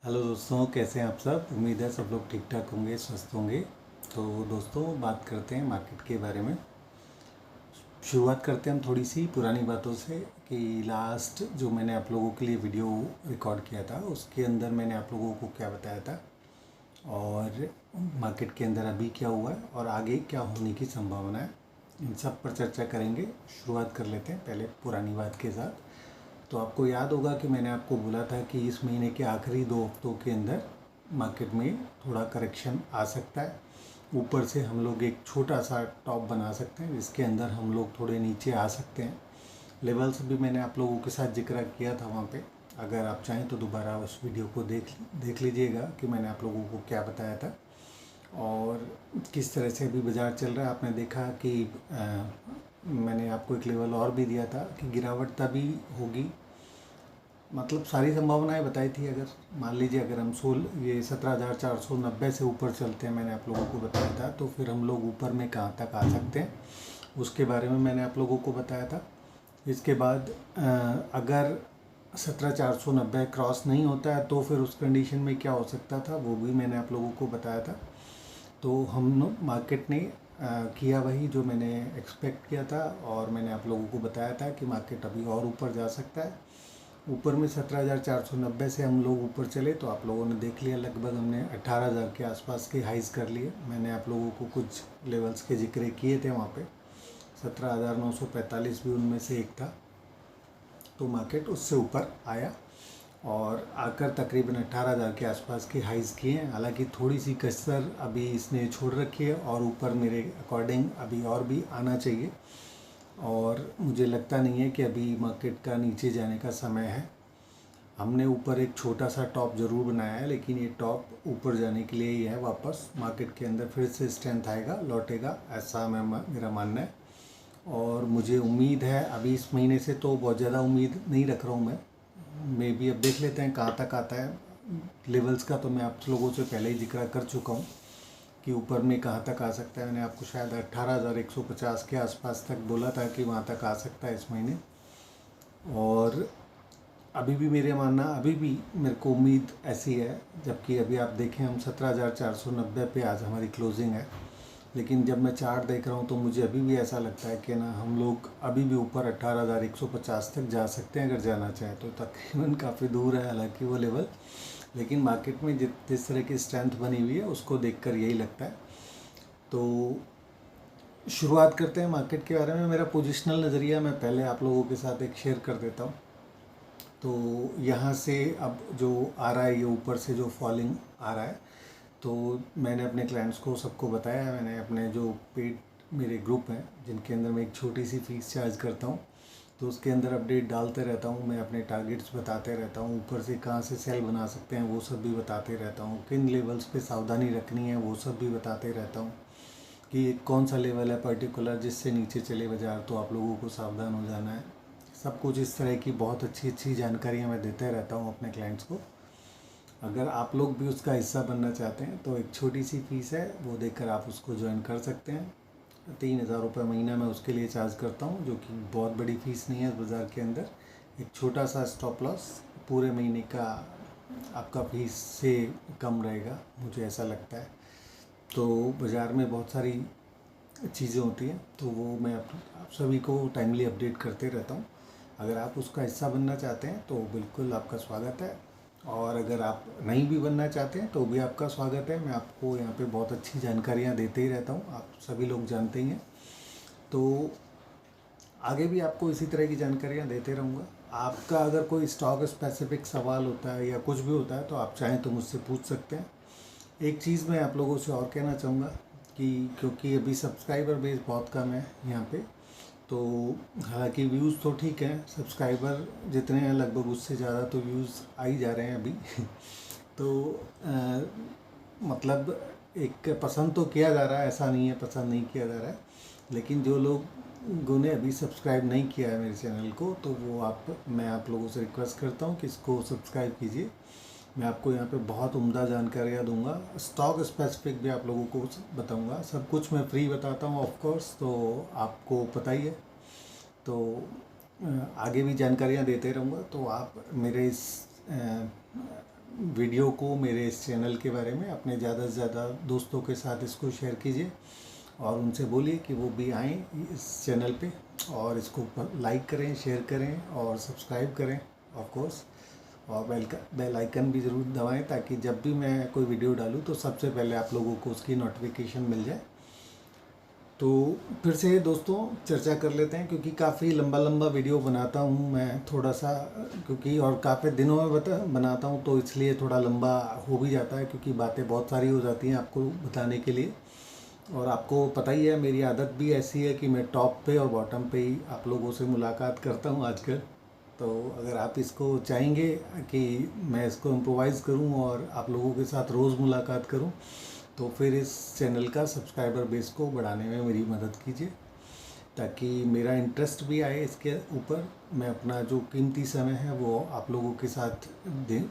Hello दोस्तों, कैसे हैं आप सब। उम्मीद है सब लोग ठीक ठाक होंगे, स्वस्थ होंगे। तो दोस्तों, बात करते हैं मार्केट के बारे में। शुरुआत करते हैं हम थोड़ी सी पुरानी बातों से कि लास्ट जो मैंने आप लोगों के लिए वीडियो रिकॉर्ड किया था उसके अंदर मैंने आप लोगों को क्या बताया था और मार्केट के अंदर अभी क्या हुआ है और आगे क्या होने की संभावना है, इन सब पर चर्चा करेंगे। शुरुआत कर लेते हैं पहले पुरानी बात के साथ। तो आपको याद होगा कि मैंने आपको बोला था कि इस महीने के आखिरी 2 हफ्तों के अंदर मार्केट में थोड़ा करेक्शन आ सकता है। ऊपर से हम लोग एक छोटा सा टॉप बना सकते हैं जिसके अंदर हम लोग थोड़े नीचे आ सकते हैं। लेवल्स भी मैंने आप लोगों के साथ जिक्र किया था वहाँ पे। अगर आप चाहें तो दोबारा उस वीडियो को देख लीजिएगा कि मैंने आप लोगों को क्या बताया था और किस तरह से अभी बाज़ार चल रहा है। आपने देखा कि मैंने आपको एक लेवल और भी दिया था कि गिरावट तभी होगी, मतलब सारी संभावनाएं बताई थी। अगर मान लीजिए अगर हम 17,490 से ऊपर चलते हैं, मैंने आप लोगों को बताया था, तो फिर हम लोग ऊपर में कहाँ तक आ सकते हैं उसके बारे में मैंने आप लोगों को बताया था। इसके बाद अगर 17,490 क्रॉस नहीं होता है तो फिर उस कंडीशन में क्या हो सकता था वो भी मैंने आप लोगों को बताया था। तो हम मार्केट ने किया वही जो मैंने एक्सपेक्ट किया था और मैंने आप लोगों को बताया था कि मार्केट अभी और ऊपर जा सकता है। ऊपर में 17,490 से हम लोग ऊपर चले तो आप लोगों ने देख लिया, लगभग हमने 18,000 के आसपास के हाइज कर लिए। मैंने आप लोगों को कुछ लेवल्स के जिक्र किए थे वहाँ पे। 17,945 भी उनमें से एक था। तो मार्केट उससे ऊपर आया और आकर तकरीबन 18,000 के आसपास के हाइज किए हैं। हालांकि थोड़ी सी कसर अभी इसने छोड़ रखी है और ऊपर मेरे अकॉर्डिंग अभी और भी आना चाहिए। और मुझे लगता नहीं है कि अभी मार्केट का नीचे जाने का समय है। हमने ऊपर एक छोटा सा टॉप ज़रूर बनाया है, लेकिन ये टॉप ऊपर जाने के लिए ही है। वापस मार्केट के अंदर फिर से स्ट्रेंथ आएगा, लौटेगा, ऐसा मेरा मानना है। और मुझे उम्मीद है, अभी इस महीने से तो बहुत ज़्यादा उम्मीद नहीं रख रहा हूँ मैं। मे बी अब देख लेते हैं कहाँ तक आता है। लेवल्स का तो मैं आप लोगों से पहले ही जिक्र कर चुका हूँ कि ऊपर में कहाँ तक आ सकता है। मैंने आपको शायद 18,150 के आसपास तक बोला था कि वहाँ तक आ सकता है इस महीने। और अभी भी मेरे मानना, अभी भी मेरे को उम्मीद ऐसी है, जबकि अभी आप देखें हम 17,490 पे आज हमारी क्लोजिंग है। लेकिन जब मैं चार्ट देख रहा हूँ तो मुझे अभी भी ऐसा लगता है कि ना हम लोग अभी भी ऊपर 18,150 तक जा सकते हैं अगर जाना चाहें तो। तकरीबन काफ़ी दूर है हालांकि वो लेवल, लेकिन मार्केट में जिस तरह की स्ट्रेंथ बनी हुई है उसको देखकर यही लगता है। तो शुरुआत करते हैं मार्केट के बारे में। मेरा पोजिशनल नज़रिया मैं पहले आप लोगों के साथ एक शेयर कर देता हूँ। तो यहाँ से अब जो आ रहा है, ये ऊपर से जो फॉलिंग आ रहा है, तो मैंने अपने क्लाइंट्स को सबको बताया है। मैंने अपने जो पेड मेरे ग्रुप हैं जिनके अंदर मैं एक छोटी सी फ़ीस चार्ज करता हूँ, तो उसके अंदर अपडेट डालते रहता हूँ। मैं अपने टारगेट्स बताते रहता हूँ, ऊपर से कहाँ से सेल बना सकते हैं वो सब भी बताते रहता हूँ, किन लेवल्स पे सावधानी रखनी है वो सब भी बताते रहता हूँ, कि कौन सा लेवल है पर्टिकुलर जिससे नीचे चले बाज़ार तो आप लोगों को सावधान हो जाना है। सब कुछ इस तरह की बहुत अच्छी अच्छी जानकारियाँ मैं देते रहता हूँ अपने क्लाइंट्स को। अगर आप लोग भी उसका हिस्सा बनना चाहते हैं तो एक छोटी सी फ़ीस है, वो देकर आप उसको ज्वाइन कर सकते हैं। 3,000 रुपये महीना मैं उसके लिए चार्ज करता हूँ, जो कि बहुत बड़ी फ़ीस नहीं है बाज़ार के अंदर। एक छोटा सा स्टॉप लॉस पूरे महीने का आपका फ़ीस से कम रहेगा, मुझे ऐसा लगता है। तो बाज़ार में बहुत सारी चीज़ें होती हैं तो वो मैं आप सभी को टाइमली अपडेट करते रहता हूँ। अगर आप उसका हिस्सा बनना चाहते हैं तो बिल्कुल आपका स्वागत है, और अगर आप नहीं भी बनना चाहते हैं तो भी आपका स्वागत है। मैं आपको यहाँ पे बहुत अच्छी जानकारियाँ देते ही रहता हूँ, आप सभी लोग जानते ही हैं। तो आगे भी आपको इसी तरह की जानकारियाँ देते रहूँगा। आपका अगर कोई स्टॉक स्पेसिफिक सवाल होता है या कुछ भी होता है तो आप चाहें तो मुझसे पूछ सकते हैं। एक चीज़ मैं आप लोगों से और कहना चाहूँगा कि क्योंकि अभी सब्सक्राइबर बेस बहुत कम है यहाँ पे, तो हालांकि व्यूज़ तो ठीक है, सब्सक्राइबर जितने हैं लगभग उससे ज़्यादा तो व्यूज़ आ ही जा रहे हैं अभी तो मतलब एक पसंद तो किया जा रहा है, ऐसा नहीं है पसंद नहीं किया जा रहा है। लेकिन जो लोगों ने अभी सब्सक्राइब नहीं किया है मेरे चैनल को, तो वो मैं आप लोगों से रिक्वेस्ट करता हूँ कि इसको सब्सक्राइब कीजिए। मैं आपको यहाँ पे बहुत उम्दा जानकारियाँ दूंगा, स्टॉक स्पेसिफिक भी आप लोगों को बताऊंगा। सब कुछ मैं फ्री बताता हूँ ऑफ कोर्स, तो आपको पता ही है। तो आगे भी जानकारियाँ देते रहूँगा। तो आप मेरे इस वीडियो को, मेरे इस चैनल के बारे में अपने ज़्यादा से ज़्यादा दोस्तों के साथ इसको शेयर कीजिए और उनसे बोलिए कि वो भी आएँ इस चैनल पे और इसको लाइक करें, शेयर करें और सब्सक्राइब करें ऑफ कोर्स, और बेल आइकन भी ज़रूर दबाएं ताकि जब भी मैं कोई वीडियो डालूँ तो सबसे पहले आप लोगों को उसकी नोटिफिकेशन मिल जाए। तो फिर से दोस्तों चर्चा कर लेते हैं, क्योंकि काफ़ी लंबा वीडियो बनाता हूँ मैं थोड़ा सा, क्योंकि और काफ़ी दिनों में बनाता हूँ तो इसलिए थोड़ा लंबा हो भी जाता है, क्योंकि बातें बहुत सारी हो जाती हैं आपको बताने के लिए। और आपको पता ही है मेरी आदत भी ऐसी है कि मैं टॉप पे और बॉटम पे ही आप लोगों से मुलाकात करता हूँ आजकल। तो अगर आप इसको चाहेंगे कि मैं इसको इम्प्रोवाइज़ करूँ और आप लोगों के साथ रोज़ मुलाकात करूँ, तो फिर इस चैनल का सब्सक्राइबर बेस को बढ़ाने में मेरी मदद कीजिए, ताकि मेरा इंटरेस्ट भी आए इसके ऊपर, मैं अपना जो कीमती समय है वो आप लोगों के साथ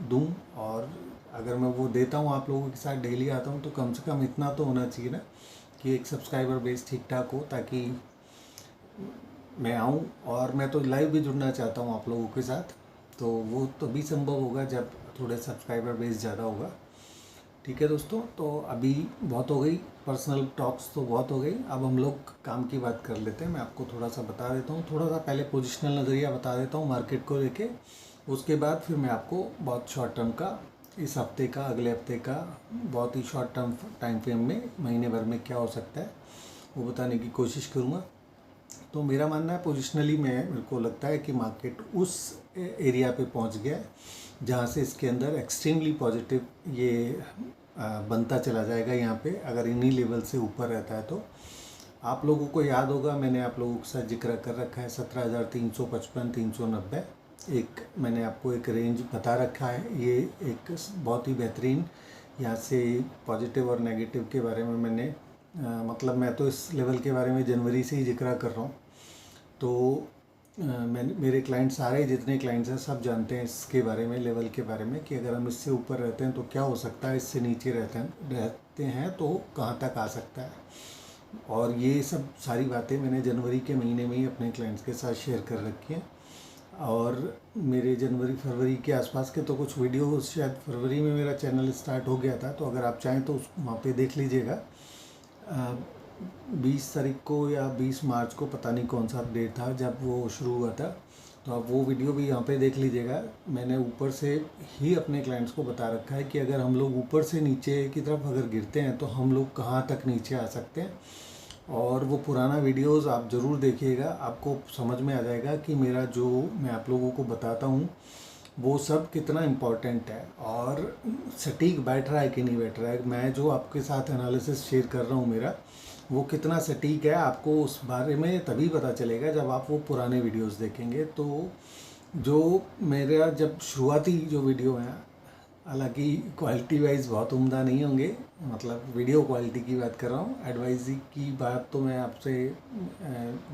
दूँ। और अगर मैं वो देता हूँ आप लोगों के साथ, डेली आता हूँ, तो कम से कम इतना तो होना चाहिए ना कि एक सब्सक्राइबर बेस ठीक ठाक हो, ताकि मैं आऊँ। और मैं तो लाइव भी जुड़ना चाहता हूँ आप लोगों के साथ, तो वो तभी संभव होगा जब थोड़े सब्सक्राइबर बेस ज़्यादा होगा। ठीक है दोस्तों, तो अभी बहुत हो गई पर्सनल टॉक्स, तो बहुत हो गई, अब हम लोग काम की बात कर लेते हैं। मैं आपको थोड़ा सा बता देता हूँ, थोड़ा सा पहले पोजिशनल नज़रिया बता देता हूँ मार्केट को लेके, उसके बाद फिर मैं आपको बहुत शॉर्ट टर्म का, इस हफ्ते का, अगले हफ्ते का, बहुत ही शॉर्ट टर्म टाइम फ्रेम में महीने भर में क्या हो सकता है वो बताने की कोशिश करूँगा। तो मेरा मानना है पोजिशनली मेरे को लगता है कि मार्केट उस एरिया पे पहुंच गया है जहाँ से इसके अंदर एक्सट्रीमली पॉजिटिव ये बनता चला जाएगा। यहाँ पे अगर इन्हीं लेवल से ऊपर रहता है तो आप लोगों को याद होगा, मैंने आप लोगों के साथ जिक्र कर रखा है 17,355 390, एक मैंने आपको एक रेंज बता रखा है। ये एक बहुत ही बेहतरीन, यहाँ से पॉजिटिव और नेगेटिव के बारे में मैंने मतलब मैं तो इस लेवल के बारे में जनवरी से ही जिक्र कर रहा हूँ। तो मेरे क्लाइंट, सारे जितने क्लाइंट्स हैं सब जानते हैं इसके बारे में, लेवल के बारे में, कि अगर हम इससे ऊपर रहते हैं तो क्या हो सकता है, इससे नीचे रहते हैं तो कहाँ तक आ सकता है। और ये सब सारी बातें मैंने जनवरी के महीने में ही अपने क्लाइंट्स के साथ शेयर कर रखी हैं। और मेरे जनवरी फरवरी के आसपास के तो कुछ वीडियो, शायद फरवरी में मेरा चैनल स्टार्ट हो गया था, तो अगर आप चाहें तो उस वहाँ पे देख लीजिएगा। 20 तारीख को या 20 मार्च को, पता नहीं कौन सा डेट था जब वो शुरू हुआ था, तो आप वो वीडियो भी यहाँ पे देख लीजिएगा। मैंने ऊपर से ही अपने क्लाइंट्स को बता रखा है कि अगर हम लोग ऊपर से नीचे की तरफ अगर गिरते हैं तो हम लोग कहाँ तक नीचे आ सकते हैं। और वो पुराना वीडियोस आप ज़रूर देखिएगा, आपको समझ में आ जाएगा कि मेरा जो मैं आप लोगों को बताता हूँ वो सब कितना इम्पोर्टेंट है और सटीक बैठ रहा है कि नहीं बैठ रहा है। मैं जो आपके साथ एनालिसिस शेयर कर रहा हूँ मेरा, वो कितना सटीक है आपको उस बारे में तभी पता चलेगा जब आप वो पुराने वीडियोस देखेंगे। तो जो मेरा जब शुरुआती जो वीडियो हैं, हालांकि क्वालिटी वाइज बहुत उम्दा नहीं होंगे, मतलब वीडियो क्वालिटी की बात कर रहा हूँ, एडवाइजरी की बात तो मैं आपसे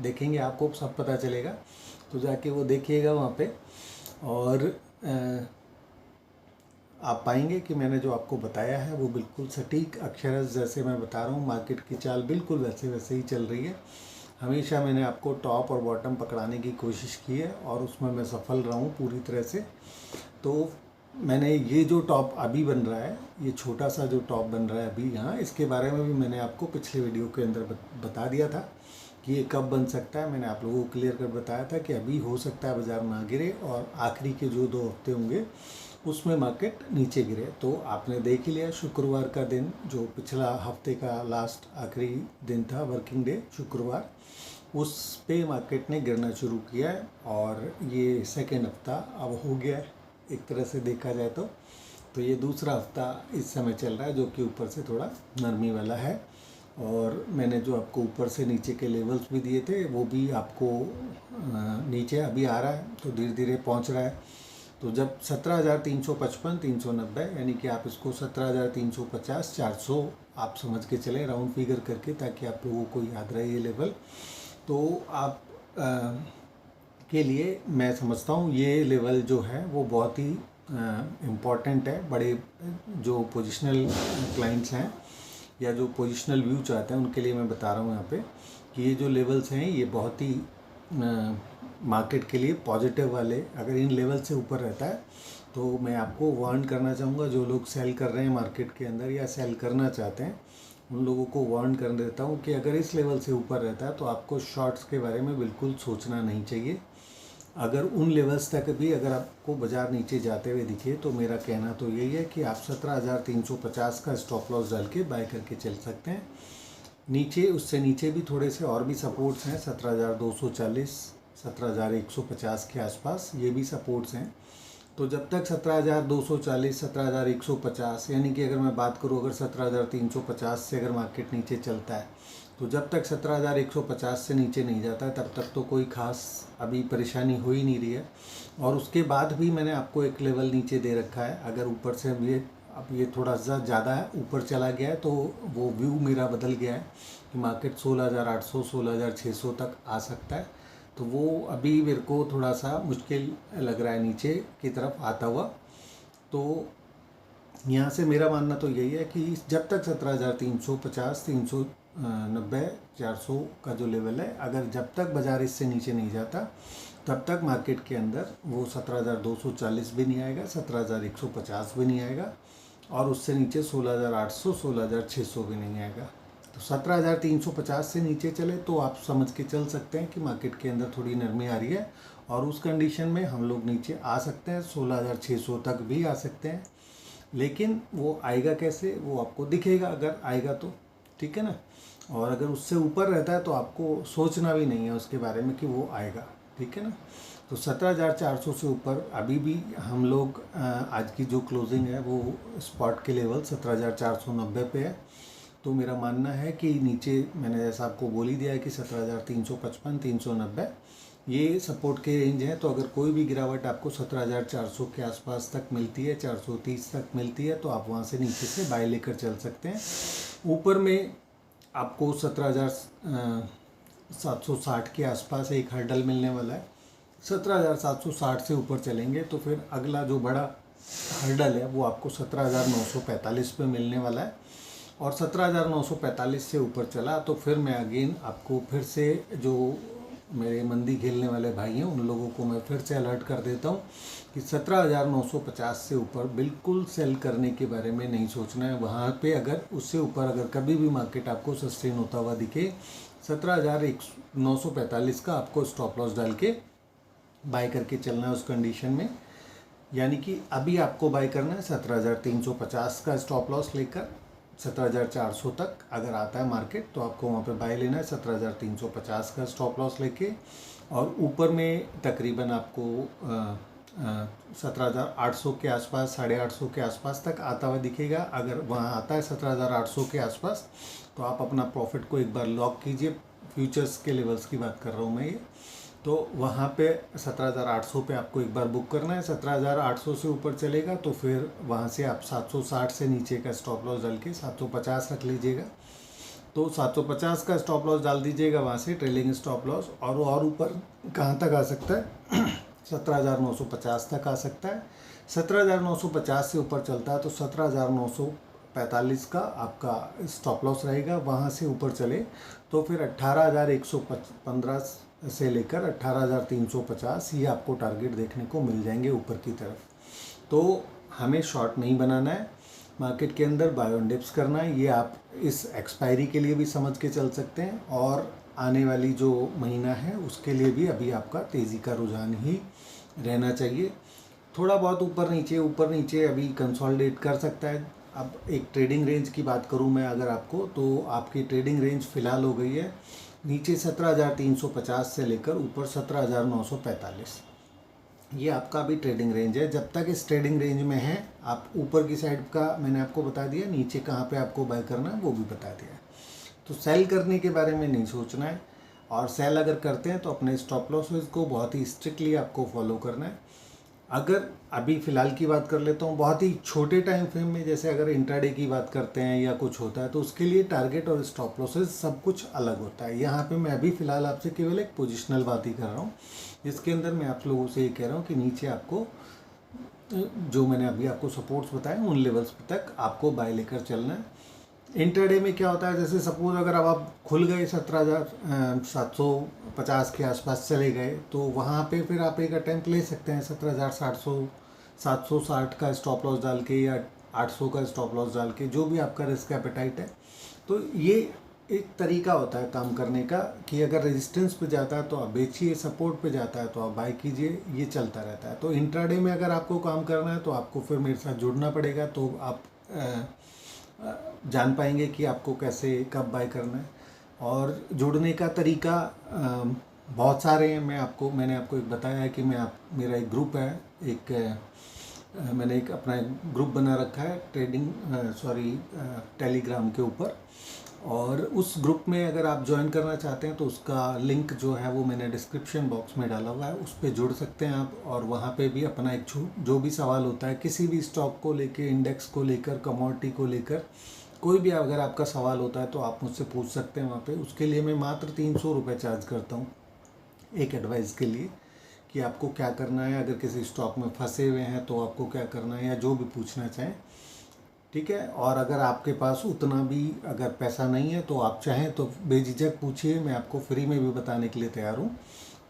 देखेंगे, आपको सब पता चलेगा, तो जाके वो देखिएगा वहाँ पे। और आप पाएंगे कि मैंने जो आपको बताया है वो बिल्कुल सटीक अक्षरश जैसे मैं बता रहा हूँ, मार्केट की चाल बिल्कुल वैसे ही चल रही है। हमेशा मैंने आपको टॉप और बॉटम पकड़ाने की कोशिश की है और उसमें मैं सफल रहा हूँ पूरी तरह से। तो मैंने ये जो टॉप अभी बन रहा है, ये छोटा सा जो टॉप बन रहा है अभी यहाँ, इसके बारे में भी मैंने आपको पिछले वीडियो के अंदर बता दिया था कि ये कब बन सकता है। मैंने आप लोगों को क्लियर कर बताया था कि अभी हो सकता है बाज़ार ना गिरे और आखिरी के जो 2 हफ्ते होंगे उसमें मार्केट नीचे गिरे। तो आपने देख ही लिया, शुक्रवार का दिन जो पिछला हफ्ते का लास्ट आखिरी दिन था, वर्किंग डे शुक्रवार, उस पे मार्केट ने गिरना शुरू किया है। और ये सेकेंड हफ्ता अब हो गया है एक तरह से देखा जाए तो ये दूसरा हफ्ता इस समय चल रहा है जो कि ऊपर से थोड़ा नरमी वाला है। और मैंने जो आपको ऊपर से नीचे के लेवल्स भी दिए थे वो भी आपको नीचे अभी आ रहा है, तो धीरे धीरे पहुंच रहा है। तो जब 17,355 390, यानी कि आप इसको 17,350 400 आप समझ के चले राउंड फिगर करके, ताकि आप लोगों को याद रहे ये लेवल। तो आप के लिए मैं समझता हूँ ये लेवल जो है वो बहुत ही इम्पॉर्टेंट है। बड़े जो पोजिशनल क्लाइंट्स हैं या जो पोजिशनल व्यू चाहते हैं उनके लिए मैं बता रहा हूँ यहाँ पे कि ये जो लेवल्स हैं ये बहुत ही मार्केट के लिए पॉजिटिव वाले, अगर इन लेवल से ऊपर रहता है तो मैं आपको वार्न करना चाहूँगा, जो लोग सेल कर रहे हैं मार्केट के अंदर या सेल करना चाहते हैं उन लोगों को वार्न कर देता हूँ कि अगर इस लेवल से ऊपर रहता है तो आपको शॉर्ट्स के बारे में बिल्कुल सोचना नहीं चाहिए। अगर उन लेवल्स तक भी अगर आपको बाज़ार नीचे जाते हुए दिखे तो मेरा कहना तो यही है कि आप 17,350 का स्टॉप लॉस डाल के बाय करके चल सकते हैं। नीचे, उससे नीचे भी थोड़े से और भी सपोर्ट्स हैं, 17,240, 17,150 के आसपास ये भी सपोर्ट्स हैं। तो जब तक 17,240, 17,150, यानी कि अगर मैं बात करूँ, अगर 17,350 से अगर मार्केट नीचे चलता है तो जब तक 17,150 से नीचे नहीं जाता है तब तक तो कोई ख़ास अभी परेशानी हो ही नहीं रही है। और उसके बाद भी मैंने आपको एक लेवल नीचे दे रखा है। अगर ऊपर से अब ये थोड़ा सा ज़्यादा है, ऊपर चला गया है तो वो व्यू मेरा बदल गया है कि मार्केट 16,800, 16,600 तक आ सकता है। तो वो अभी मेरे को थोड़ा सा मुश्किल लग रहा है नीचे की तरफ आता हुआ। तो यहाँ से मेरा मानना तो यही है कि जब तक 17,350, 390, 400 का जो लेवल है, अगर जब तक बाज़ार इससे नीचे नहीं जाता तब तक मार्केट के अंदर वो 17,240 भी नहीं आएगा, 17,150 भी नहीं आएगा और उससे नीचे 16,800, 16,600 भी नहीं आएगा। तो 17,350 से नीचे चले तो आप समझ के चल सकते हैं कि मार्केट के अंदर थोड़ी नरमी आ रही है और उस कंडीशन में हम लोग नीचे आ सकते हैं, 16,600 तक भी आ सकते हैं। लेकिन वो आएगा कैसे, वो आपको दिखेगा अगर आएगा तो, ठीक है ना। और अगर उससे ऊपर रहता है तो आपको सोचना भी नहीं है उसके बारे में कि वो आएगा, ठीक है ना। तो 17,400 से ऊपर अभी भी हम लोग आज की जो क्लोजिंग है वो स्पॉट के लेवल 17,490 पे है। तो मेरा मानना है कि नीचे मैंने जैसा आपको बोल ही दिया है कि 17,355, 390 ये सपोर्ट के रेंज है। तो अगर कोई भी गिरावट आपको 17,400 के आसपास तक मिलती है, 430 तक मिलती है, तो आप वहाँ से नीचे से बाय लेकर चल सकते हैं। ऊपर में आपको 17,760 के आसपास एक हर्डल मिलने वाला है। 17,760 से ऊपर चलेंगे तो फिर अगला जो बड़ा हर्डल है वो आपको 17,945 पे मिलने वाला है। और 17,945 से ऊपर चला तो फिर मैं अगेन आपको फिर से जो मेरे मंदी खेलने वाले भाई हैं उन लोगों को मैं फिर से अलर्ट कर देता हूँ कि 17,950 से ऊपर बिल्कुल सेल करने के बारे में नहीं सोचना है। वहाँ पे अगर उससे ऊपर अगर कभी भी मार्केट आपको सस्टेन होता हुआ दिखे, 17,945 का आपको स्टॉप लॉस डाल के बाय करके चलना है उस कंडीशन में। यानी कि अभी आपको बाय करना है 17,350 का स्टॉप लॉस लेकर 17,400 तक अगर आता है मार्केट तो आपको वहाँ पे बाय लेना है 17,350 का स्टॉप लॉस लेके। और ऊपर में तकरीबन आपको 17,800 के आसपास, 850 के आसपास तक आता हुआ दिखेगा। अगर वहाँ आता है 17,800 के आसपास तो आप अपना प्रॉफिट को एक बार लॉक कीजिए। फ्यूचर्स के लेवल्स की बात कर रहा हूँ मैं ये। तो वहाँ पे 17,800 पे आपको एक बार बुक करना है। 17,800 से ऊपर चलेगा तो फिर वहाँ से आप 760 से नीचे का स्टॉप लॉस डाल के 750 रख लीजिएगा। तो 750 का स्टॉप लॉस डाल दीजिएगा वहाँ से, ट्रेलिंग स्टॉप लॉस। और ऊपर कहाँ तक आ सकता है 17,950 तक आ सकता है। 17,950 से ऊपर चलता है तो 17,945 का आपका स्टॉप लॉस रहेगा। वहाँ से ऊपर चले तो फिर 18,115 से लेकर 18,350 ये आपको टारगेट देखने को मिल जाएंगे ऊपर की तरफ। तो हमें शॉर्ट नहीं बनाना है मार्केट के अंदर, बाय ऑन डिप्स करना है। ये आप इस एक्सपायरी के लिए भी समझ के चल सकते हैं और आने वाली जो महीना है उसके लिए भी अभी आपका तेज़ी का रुझान ही रहना चाहिए। थोड़ा बहुत ऊपर नीचे अभी कंसोलिडेट कर सकता है। अब एक ट्रेडिंग रेंज की बात करूं मैं अगर आपको, तो आपकी ट्रेडिंग रेंज फ़िलहाल हो गई है नीचे 17,350 से लेकर ऊपर 17,945। ये आपका अभी ट्रेडिंग रेंज है। जब तक इस ट्रेडिंग रेंज में है, आप ऊपर की साइड का मैंने आपको बता दिया, नीचे कहाँ पे आपको बाय करना है वो भी बता दिया। तो सेल करने के बारे में नहीं सोचना है, और सेल अगर करते हैं तो अपने स्टॉप लॉसेस को बहुत ही स्ट्रिक्टली आपको फॉलो करना है। अगर अभी फ़िलहाल की बात कर लेता हूँ, बहुत ही छोटे टाइम फ्रेम में, जैसे अगर इंट्राडे की बात करते हैं या कुछ होता है तो उसके लिए टारगेट और स्टॉप लॉसेस सब कुछ अलग होता है। यहाँ पे मैं अभी फ़िलहाल आपसे केवल एक पोजिशनल बात ही कर रहा हूँ, जिसके अंदर मैं आप लोगों से ये कह रहा हूँ कि नीचे आपको जो मैंने अभी आपको सपोर्ट्स बताए उन लेवल्स तक आपको बाय लेकर चलना है। इंट्राडे में क्या होता है, जैसे सपोज अगर अब आप खुल गए 17,750 के आसपास चले गए तो वहाँ पे फिर आप एक अटैम्प्ट ले सकते हैं 17,700 760 का स्टॉप लॉस डाल के या 800 का स्टॉप लॉस डाल के, जो भी आपका रिस्क एपेटाइट है। तो ये एक तरीका होता है काम करने का कि अगर रेजिस्टेंस पे जाता है तो आप बेचिए, सपोर्ट पे जाता है तो आप बाय कीजिए, ये चलता रहता है। तो इंट्राडे में अगर आपको काम करना है तो आपको फिर मेरे साथ जुड़ना पड़ेगा, तो आप जान पाएंगे कि आपको कैसे कब बाय करना है। और जुड़ने का तरीका बहुत सारे हैं। मैंने आपको एक बताया है कि मेरा एक ग्रुप है, मैंने एक अपना ग्रुप बना रखा है टेलीग्राम के ऊपर। और उस ग्रुप में अगर आप ज्वाइन करना चाहते हैं तो उसका लिंक जो है वो मैंने डिस्क्रिप्शन बॉक्स में डाला हुआ है, उस पर जुड़ सकते हैं आप। और वहाँ पे भी अपना एक जो भी सवाल होता है किसी भी स्टॉक को लेकर, इंडेक्स को लेकर, कमोडिटी को लेकर, कोई भी अगर आपका सवाल होता है तो आप मुझसे पूछ सकते हैं वहाँ पे। उसके लिए मैं मात्र 300 रुपये चार्ज करता हूँ एक एडवाइस के लिए, कि आपको क्या करना है, अगर किसी स्टॉक में फंसे हुए हैं तो आपको क्या करना है, या जो भी पूछना चाहें, ठीक है। और अगर आपके पास उतना भी अगर पैसा नहीं है तो आप चाहें तो बेझिझक पूछिए, मैं आपको फ्री में भी बताने के लिए तैयार हूँ।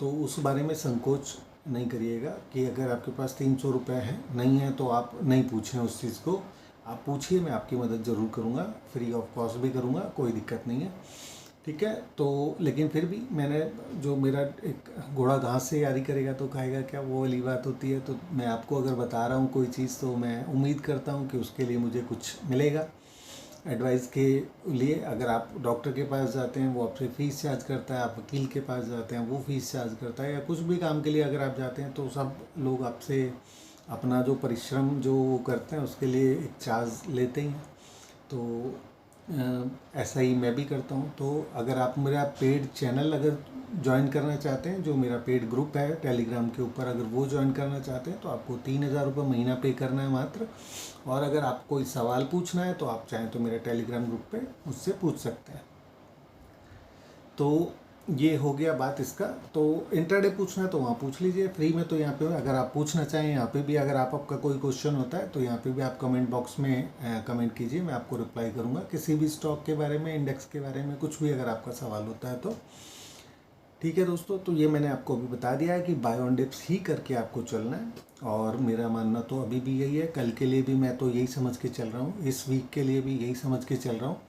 तो उस बारे में संकोच नहीं करिएगा कि अगर आपके पास 300 रुपये है नहीं है तो आप नहीं पूछें उस चीज़ को, आप पूछिए, मैं आपकी मदद ज़रूर करूँगा, फ्री ऑफ कॉस्ट भी करूँगा, कोई दिक्कत नहीं है, ठीक है। तो लेकिन फिर भी मैंने जो मेरा एक घोड़ा घास से यारी करेगा तो खाएगा क्या, वो वाली बात होती है। तो मैं आपको अगर बता रहा हूँ कोई चीज़ तो मैं उम्मीद करता हूँ कि उसके लिए मुझे कुछ मिलेगा एडवाइस के लिए। अगर आप डॉक्टर के पास जाते हैं वो आपसे फ़ीस चार्ज करता है, आप वकील के पास जाते हैं वो फ़ीस चार्ज करता है, या कुछ भी काम के लिए अगर आप जाते हैं तो सब लोग आपसे अपना जो परिश्रम जो वो करते हैं उसके लिए एक चार्ज लेते ही हैं। तो ऐसा ही मैं भी करता हूँ। तो अगर आप मेरा पेड चैनल अगर ज्वाइन करना चाहते हैं, जो मेरा पेड ग्रुप है टेलीग्राम के ऊपर, अगर वो ज्वाइन करना चाहते हैं तो आपको 3000 रुपये महीना पे करना है मात्र। और अगर आपको कोई सवाल पूछना है तो आप चाहें तो मेरे टेलीग्राम ग्रुप पे मुझसे पूछ सकते हैं। तो ये हो गया बात इसका। तो इंट्राडे पूछना है तो वहाँ पूछ लीजिए फ्री में। तो यहाँ पे अगर आप पूछना चाहें, यहाँ पे भी अगर आपका कोई क्वेश्चन होता है तो यहाँ पे भी आप कमेंट बॉक्स में कमेंट कीजिए, मैं आपको रिप्लाई करूँगा। किसी भी स्टॉक के बारे में, इंडेक्स के बारे में, कुछ भी अगर आपका सवाल होता है तो ठीक है दोस्तों। तो ये मैंने आपको अभी बता दिया है कि बाय ऑन डिप्स ही करके आपको चलना है। और मेरा मानना तो अभी भी यही है, कल के लिए भी मैं तो यही समझ के चल रहा हूँ, इस वीक के लिए भी यही समझ के चल रहा हूँ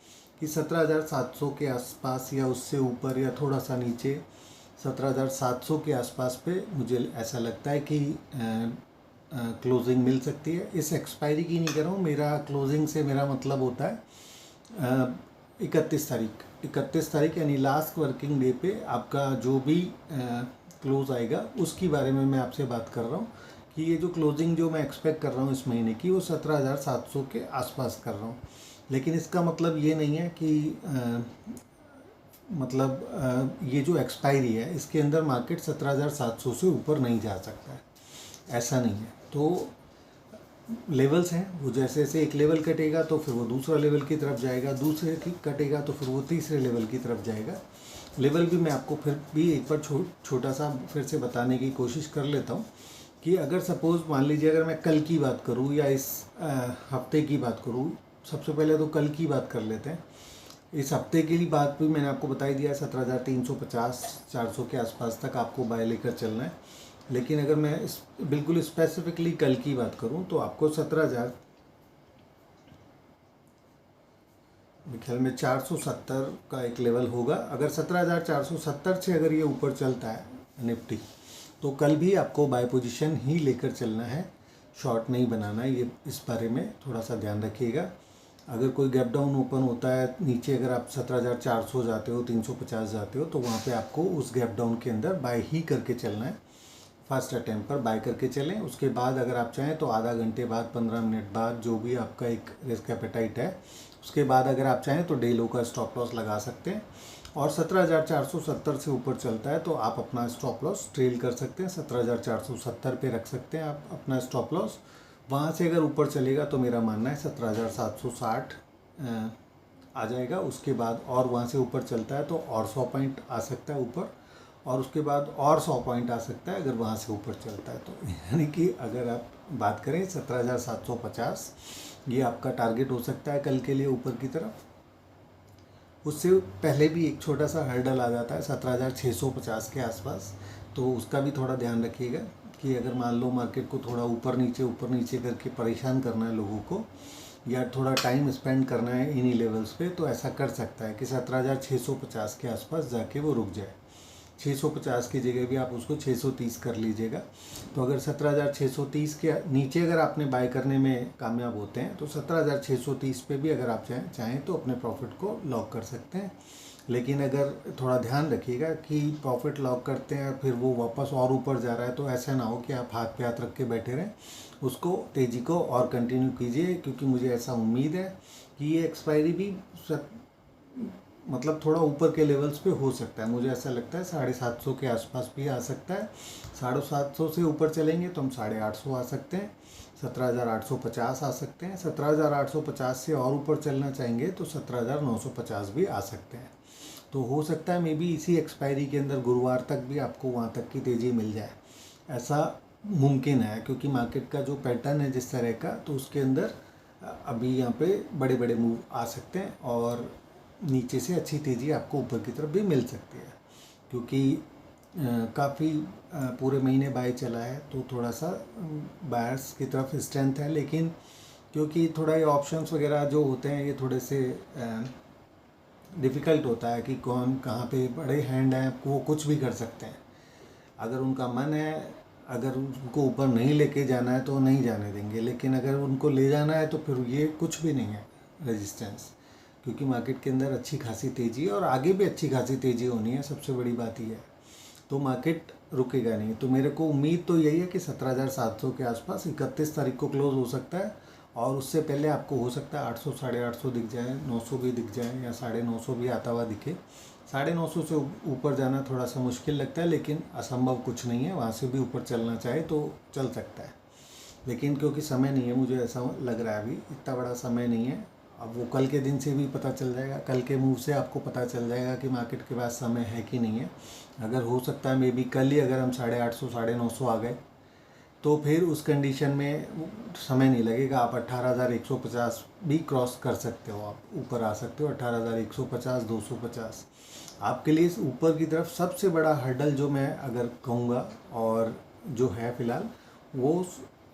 कि 17,700 के आसपास या उससे ऊपर या थोड़ा सा नीचे 17,700 के आसपास पे मुझे ऐसा लगता है कि क्लोजिंग मिल सकती है। इस एक्सपायरी की नहीं कर रहा हूँ, मेरा क्लोजिंग से मेरा मतलब होता है 31 तारीख यानी लास्ट वर्किंग डे पे आपका जो भी क्लोज आएगा उसकी बारे में मैं आपसे बात कर रहा हूँ कि ये जो क्लोजिंग जो मैं एक्सपेक्ट कर रहा हूँ इस महीने की वो 17,700 के आसपास कर रहा हूँ। लेकिन इसका मतलब ये नहीं है कि ये जो एक्सपायरी है इसके अंदर मार्केट 17,700 से ऊपर नहीं जा सकता है, ऐसा नहीं है। तो लेवल्स हैं, वो जैसे जैसे एक लेवल कटेगा तो फिर वो दूसरा लेवल की तरफ जाएगा, दूसरे की कटेगा तो फिर वो तीसरे लेवल की तरफ जाएगा। लेवल भी मैं आपको फिर भी एक बार छोटा सा फिर से बताने की कोशिश कर लेता हूँ कि अगर सपोज़ मान लीजिए अगर मैं कल की बात करूँ या इस हफ्ते की बात करूँ, सबसे पहले तो कल की बात कर लेते हैं। इस हफ्ते के लिए बात भी मैंने आपको बताई दिया है, 17,350-400 के आसपास तक आपको बाय लेकर चलना है। लेकिन अगर मैं बिल्कुल स्पेसिफिकली कल की बात करूं तो आपको 17,000 ख्याल में 470 का एक लेवल होगा। अगर 17,470 से अगर ये ऊपर चलता है निफ्टी तो कल भी आपको बाय पोजीशन ही लेकर चलना है, शॉर्ट नहीं बनाना है। ये इस बारे में थोड़ा सा ध्यान रखिएगा। अगर कोई गैप डाउन ओपन होता है नीचे, अगर आप 17,400 जाते हो, 350 जाते हो, तो वहाँ पे आपको उस गैप डाउन के अंदर बाय ही करके चलना है। फर्स्ट अटैम्प्ट पर बाय करके चलें। उसके बाद अगर आप चाहें तो आधा घंटे बाद, 15 मिनट बाद, जो भी आपका एक रिस्क एपेटाइट है, उसके बाद अगर आप चाहें तो डे लो का स्टॉप लॉस लगा सकते हैं। और 17,470 से ऊपर चलता है तो आप अपना स्टॉप लॉस ट्रेल कर सकते हैं, 17,470 पे रख सकते हैं आप अपना स्टॉप लॉस। वहाँ से अगर ऊपर चलेगा तो मेरा मानना है 17,760 आ जाएगा। उसके बाद और वहाँ से ऊपर चलता है तो और 100 पॉइंट आ सकता है ऊपर, और उसके बाद और 100 पॉइंट आ सकता है अगर वहाँ से ऊपर चलता है तो। यानी कि अगर आप बात करें 17,750, ये आपका टारगेट हो सकता है कल के लिए ऊपर की तरफ। उससे पहले भी एक छोटा सा हर्डल आ जाता है 17,650 के आसपास, तो उसका भी थोड़ा ध्यान रखिएगा कि अगर मान लो मार्केट को थोड़ा ऊपर नीचे करके परेशान करना है लोगों को, या थोड़ा टाइम स्पेंड करना है इन्हीं लेवल्स पे, तो ऐसा कर सकता है कि 17,650 के आसपास जाके वो रुक जाए। 650 की जगह भी आप उसको 630 कर लीजिएगा। तो अगर 17,630 के नीचे अगर आपने बाय करने में कामयाब होते हैं तो 17,630 पे भी अगर आप चाहें तो अपने प्रॉफिट को लॉक कर सकते हैं। लेकिन अगर थोड़ा ध्यान रखिएगा कि प्रॉफिट लॉक करते हैं फिर वो वापस और ऊपर जा रहा है, तो ऐसा ना हो कि आप हाथ पे हाथ रख के बैठे रहें। उसको तेज़ी को और कंटिन्यू कीजिए, क्योंकि मुझे ऐसा उम्मीद है कि ये एक्सपायरी भी मतलब थोड़ा ऊपर के लेवल्स पे हो सकता है। मुझे ऐसा लगता है 750 के आसपास भी आ सकता है। 750 से ऊपर चलेंगे तो हम 850 आ सकते हैं, 17,850 आ सकते हैं। 17,850 से और ऊपर चलना चाहेंगे तो 17,950 भी आ सकते हैं। तो हो सकता है मे बी इसी एक्सपायरी के अंदर गुरुवार तक भी आपको वहाँ तक की तेज़ी मिल जाए, ऐसा मुमकिन है। क्योंकि मार्केट का जो पैटर्न है जिस तरह का, तो उसके अंदर अभी यहाँ पे बड़े बड़े मूव आ सकते हैं और नीचे से अच्छी तेज़ी आपको ऊपर की तरफ भी मिल सकती है। क्योंकि काफ़ी पूरे महीने बाय चला है तो थोड़ा सा बायर्स की तरफ स्ट्रेंथ है। लेकिन क्योंकि थोड़ा ये ऑप्शंस वगैरह जो होते हैं ये थोड़े से डिफ़िकल्ट होता है कि कौन कहाँ पे बड़े हैंड हैं, वो कुछ भी कर सकते हैं। अगर उनका मन है, अगर उनको ऊपर नहीं लेके जाना है तो नहीं जाने देंगे, लेकिन अगर उनको ले जाना है तो फिर ये कुछ भी नहीं है रेजिस्टेंस। क्योंकि मार्केट के अंदर अच्छी खासी तेज़ी है और आगे भी अच्छी खासी तेज़ी होनी है, सबसे बड़ी बात ये है। तो मार्केट रुकेगा नहीं। तो मेरे को उम्मीद तो यही है कि 17,700 के आसपास 31 तारीख को क्लोज़ हो सकता है, और उससे पहले आपको हो सकता है 800 850 दिख जाए, 900 भी दिख जाए, या 950 भी आता हुआ दिखे। 950 से ऊपर जाना थोड़ा सा मुश्किल लगता है, लेकिन असंभव कुछ नहीं है। वहाँ से भी ऊपर चलना चाहे तो चल सकता है, लेकिन क्योंकि समय नहीं है, मुझे ऐसा लग रहा है अभी इतना बड़ा समय नहीं है। अब वो कल के दिन से भी पता चल जाएगा, कल के मूव से आपको पता चल जाएगा कि मार्केट के पास समय है कि नहीं है। अगर हो सकता है मे बी कल ही अगर हम 850 950 आ गए तो फिर उस कंडीशन में समय नहीं लगेगा। आप 18,150 भी क्रॉस कर सकते हो, आप ऊपर आ सकते हो 18,150 250। आपके लिए ऊपर की तरफ सबसे बड़ा हर्डल जो मैं अगर कहूँगा और जो है फ़िलहाल वो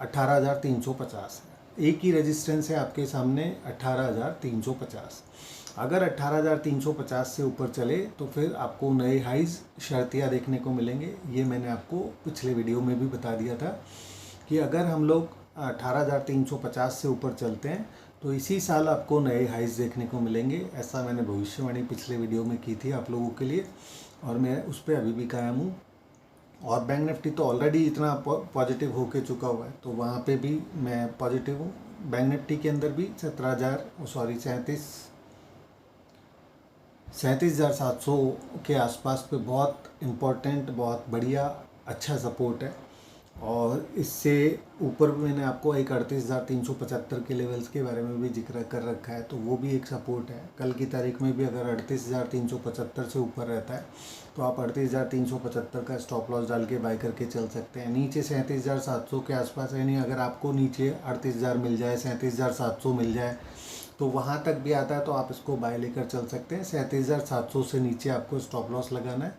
18,350 है। एक ही रेजिस्टेंस है आपके सामने 18,350। अगर 18,350 से ऊपर चले तो फिर आपको नए हाइज शर्तिया देखने को मिलेंगे। ये मैंने आपको पिछले वीडियो में भी बता दिया था कि अगर हम लोग 18,350 से ऊपर चलते हैं तो इसी साल आपको नए हाइज देखने को मिलेंगे। ऐसा मैंने भविष्यवाणी पिछले वीडियो में की थी आप लोगों के लिए, और मैं उस पर अभी भी कायम हूँ। और बैंक निफ्टी तो ऑलरेडी इतना पॉजिटिव होके चुका हुआ है, तो वहाँ पे भी मैं पॉजिटिव हूँ। बैंक निफ्टी के अंदर भी 37,700 के आसपास पे बहुत इम्पोर्टेंट, बहुत बढ़िया अच्छा सपोर्ट है। और इससे ऊपर भी मैंने आपको एक 38,375 के लेवल्स के बारे में भी जिक्र कर रखा है, तो वो भी एक सपोर्ट है। कल की तारीख में भी अगर 38,375 से ऊपर रहता है तो आप 38,375 का स्टॉप लॉस डाल के बाय करके चल सकते हैं। नीचे 37,700 के आसपास, यानी अगर आपको नीचे 38,000 मिल जाए, 37,700 मिल जाए तो वहाँ तक भी आता है तो आप इसको बाय लेकर चल सकते हैं। 37,700 से नीचे आपको स्टॉप लॉस लगाना है।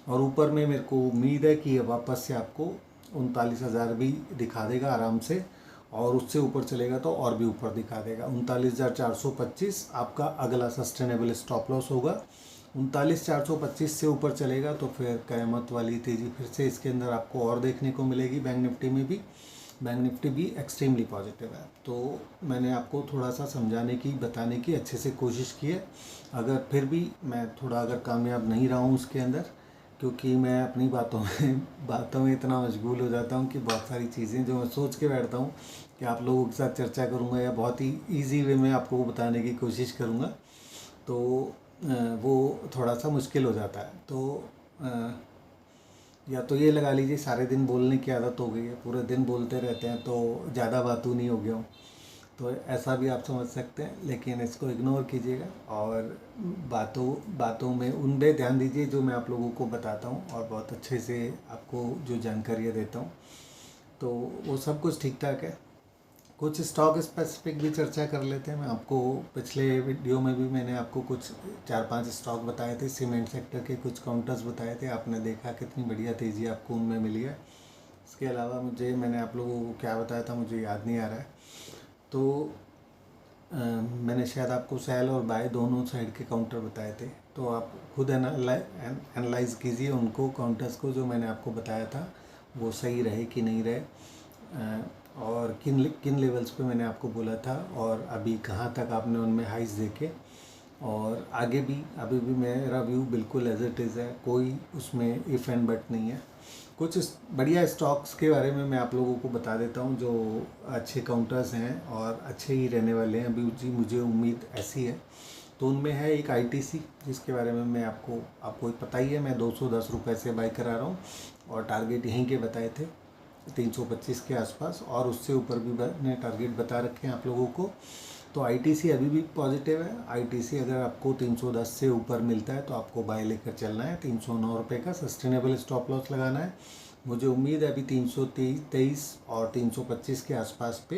और ऊपर में मेरे को उम्मीद है कि वापस से आपको 39,000 भी दिखा देगा आराम से, और उससे ऊपर चलेगा तो और भी ऊपर दिखा देगा। 39,425 आपका अगला सस्टेनेबल स्टॉप लॉस होगा। 39,425 से ऊपर चलेगा तो फिर क़यामत वाली तेज़ी फिर से इसके अंदर आपको और देखने को मिलेगी। बैंक निफ्टी में भी, बैंक निफ्टी भी एक्सट्रीमली पॉजिटिव है। तो मैंने आपको थोड़ा सा समझाने की, बताने की अच्छे से कोशिश की है। अगर फिर भी मैं थोड़ा अगर कामयाब नहीं रहा हूँ उसके अंदर, क्योंकि मैं अपनी बातों में इतना मशगूल हो जाता हूँ कि बहुत सारी चीज़ें जो मैं सोच के बैठता हूँ कि आप लोगों के साथ चर्चा करूँगा या बहुत ही ईजी वे में आपको बताने की कोशिश करूँगा, तो वो थोड़ा सा मुश्किल हो जाता है। तो या तो ये लगा लीजिए सारे दिन बोलने की आदत हो गई है, पूरे दिन बोलते रहते हैं तो ज़्यादा बातू नहीं हो गया हूँ, तो ऐसा भी आप समझ सकते हैं। लेकिन इसको इग्नोर कीजिएगा और बातों में उन पे ध्यान दीजिए जो मैं आप लोगों को बताता हूँ और बहुत अच्छे से आपको जो जानकारियाँ देता हूँ, तो वो सब कुछ ठीक ठाक है। कुछ स्टॉक स्पेसिफिक भी चर्चा कर लेते हैं। मैं आपको पिछले वीडियो में भी मैंने आपको कुछ 4-5 स्टॉक बताए थे, सीमेंट सेक्टर के कुछ काउंटर्स बताए थे। आपने देखा कितनी बढ़िया तेज़ी आपको उनमें मिली है। इसके अलावा मैंने आप लोगों को क्या बताया था मुझे याद नहीं आ रहा है। तो मैंने शायद आपको सेल और बाय दोनों साइड के काउंटर बताए थे, तो आप खुद एनालाइज कीजिए उनको काउंटर्स को, जो मैंने आपको बताया था वो सही रहे कि नहीं रहे, और किन किन लेवल्स पे मैंने आपको बोला था, और अभी कहाँ तक आपने उनमें हाइस देखे, और आगे भी अभी भी मेरा व्यू बिल्कुल एज इट इज़ है, कोई उसमें इफ़ एंड बट नहीं है। कुछ बढ़िया स्टॉक्स के बारे में मैं आप लोगों को बता देता हूँ जो अच्छे काउंटर्स हैं और अच्छे ही रहने वाले हैं अभी, जी मुझे उम्मीद ऐसी है। तो उनमें है एक आईटीसी, जिसके बारे में मैं आपको पता ही है, मैं 210 रुपये से बाई करा रहा हूँ, और टारगेट यहीं के बताए थे 325 के आसपास, और उससे ऊपर भी मैंने टारगेट बता रखे हैं आप लोगों को। तो आईटीसी अभी भी पॉजिटिव है। आईटीसी अगर आपको 310 से ऊपर मिलता है तो आपको बाय लेकर चलना है। 309 रुपये का सस्टेनेबल स्टॉप लॉस लगाना है। मुझे उम्मीद है अभी 323 और 325 के आसपास पे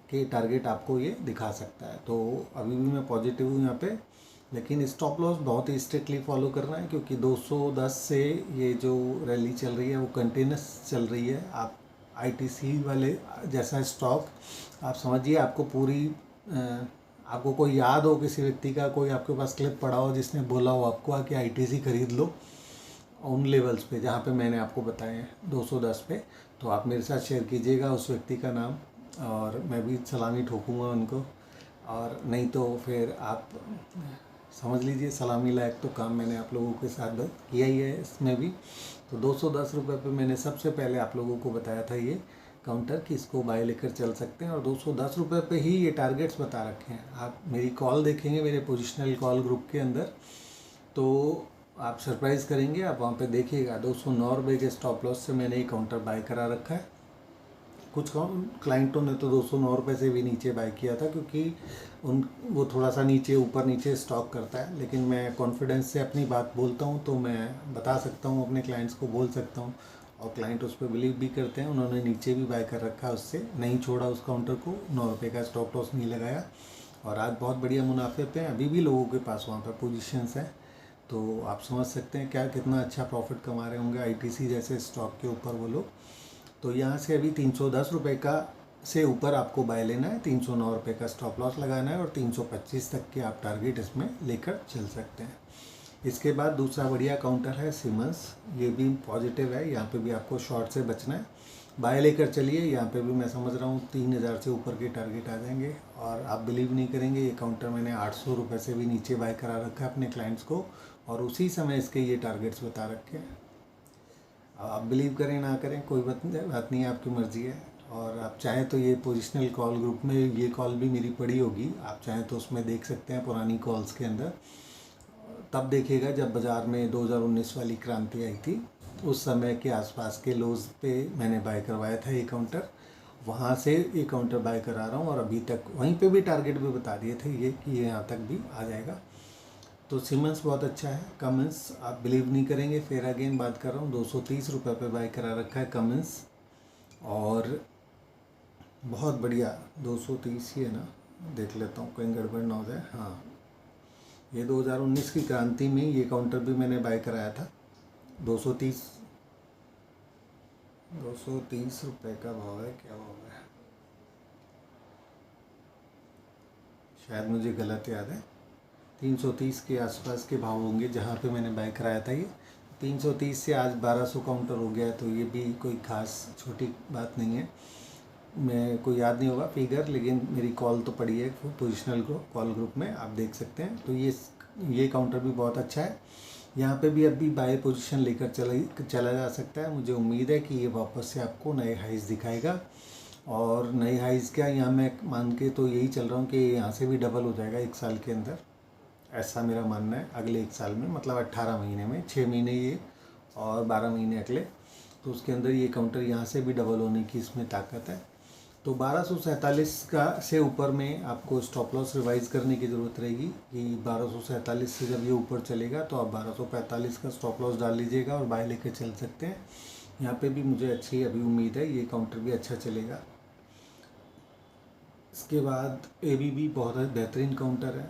के टारगेट आपको ये दिखा सकता है। तो अभी भी मैं पॉजिटिव हूँ यहाँ पे, लेकिन स्टॉप लॉस बहुत ही स्ट्रिक्टली फॉलो करना है, क्योंकि 210 से ये जो रैली चल रही है वो कंटिन्यूस चल रही है। आप आईटीसी वाले जैसा स्टॉक आप समझिए, आपको पूरी आपको कोई याद हो किसी व्यक्ति का, कोई आपके पास क्लिप पड़ा हो जिसने बोला हो आपको कि आईटीसी खरीद लो उन लेवल्स पे जहाँ पे मैंने आपको बताए हैं 210 पे, तो आप मेरे साथ शेयर कीजिएगा उस व्यक्ति का नाम, और मैं भी सलामी ठोकूँगा उनको। और नहीं तो फिर आप समझ लीजिए सलामी लायक तो काम मैंने आप लोगों के साथ किया ही है इसमें भी। तो 210 रुपये पे मैंने सबसे पहले आप लोगों को बताया था ये काउंटर कि इसको बाय लेकर चल सकते हैं, और 210 रुपये पे ही ये टारगेट्स बता रखे हैं। आप मेरी कॉल देखेंगे मेरे पोजिशनल कॉल ग्रुप के अंदर, तो आप सरप्राइज़ करेंगे। आप वहाँ पे देखिएगा 209 रुपये के स्टॉप लॉस से मैंने ये काउंटर बाय करा रखा है। कुछ क्लाइंटों ने तो 209 रुपये से भी नीचे बाय किया था, क्योंकि वो थोड़ा सा नीचे ऊपर नीचे स्टॉक करता है, लेकिन मैं कॉन्फिडेंस से अपनी बात बोलता हूँ, तो मैं बता सकता हूँ अपने क्लाइंट्स को बोल सकता हूँ, और क्लाइंट उस पर बिलीव भी करते हैं। उन्होंने नीचे भी बाय कर रखा है, उससे नहीं छोड़ा उस काउंटर को, 9 रुपये का स्टॉप लॉस नहीं लगाया, और आज बहुत बढ़िया मुनाफे पे अभी भी लोगों के पास वहाँ पर पोजीशंस हैं। तो आप समझ सकते हैं क्या कितना अच्छा प्रॉफिट कमा रहे होंगे आईटीसी जैसे स्टॉक के ऊपर वो लोग। तो यहाँ से अभी 310 रुपये का से ऊपर आपको बाय लेना है, 309 रुपये का स्टॉप लॉस लगाना है, और 325 तक के आप टारगेट इसमें लेकर चल सकते हैं। इसके बाद दूसरा बढ़िया काउंटर है सीमेंस, ये भी पॉजिटिव है, यहाँ पे भी आपको शॉर्ट से बचना है। बाय लेकर चलिए, यहाँ पे भी मैं समझ रहा हूँ 3000 से ऊपर के टारगेट आ जाएंगे, और आप बिलीव नहीं करेंगे ये काउंटर मैंने 800 रुपये से भी नीचे बाय करा रखा है अपने क्लाइंट्स को, और उसी समय इसके ये टारगेट्स बता रखे हैं। आप बिलीव करें ना करें कोई बात नहीं है, आपकी मर्ज़ी है। और आप चाहें तो ये पोजिशनल कॉल ग्रुप में ये कॉल भी मेरी पड़ी होगी, आप चाहें तो उसमें देख सकते हैं पुरानी कॉल्स के अंदर। तब देखिएगा जब बाज़ार में 2019 वाली क्रांति आई थी, उस समय के आसपास के लोज पे मैंने बाय करवाया था ये काउंटर, वहाँ से ये काउंटर बाय करा रहा हूँ, और अभी तक वहीं पे भी टारगेट भी बता दिए थे ये कि ये यहाँ तक भी आ जाएगा। तो सीमेंस बहुत अच्छा है। कमेंस आप बिलीव नहीं करेंगे, फिर अगेन बात कर रहा हूँ, 230 रुपये पे बाय करा रखा है कमेंस, और बहुत बढ़िया 230 ही है ना, देख लेता हूँ कहीं गड़बड़ ना हो जाए। हाँ, ये 2019 की क्रांति में ये काउंटर भी मैंने बाय कराया था 230 रुपये का भाव है, क्या भाव है शायद मुझे गलत याद है, 330 के आसपास के भाव होंगे जहाँ पे मैंने बाय कराया था ये। 330 से आज 1200 काउंटर हो गया है, तो ये भी कोई ख़ास छोटी बात नहीं है। मैं कोई याद नहीं होगा फिगर, लेकिन मेरी कॉल तो पड़ी है पोजिशनल कॉल ग्रुप में, आप देख सकते हैं। तो ये काउंटर भी बहुत अच्छा है, यहाँ पे भी अभी बाय पोजीशन लेकर चला जा सकता है। मुझे उम्मीद है कि ये वापस से आपको नए हाइज दिखाएगा, और नए हाइज क्या, यहाँ मैं मान के तो यही चल रहा हूँ कि यहाँ से भी डबल हो जाएगा 1 साल के अंदर, ऐसा मेरा मानना है। अगले 1 साल में, मतलब 18 महीने में, 6 महीने ये और 12 महीने अगले, तो उसके अंदर ये काउंटर यहाँ से भी डबल होने की इसमें ताकत है। तो 1247 का से ऊपर में आपको स्टॉप लॉस रिवाइज करने की ज़रूरत रहेगी कि 1247 से जब ये ऊपर चलेगा तो आप 1245 का स्टॉप लॉस डाल लीजिएगा और बाय लेकर चल सकते हैं। यहाँ पे भी मुझे अच्छी अभी उम्मीद है, ये काउंटर भी अच्छा चलेगा। इसके बाद ABB बहुत बेहतरीन काउंटर है,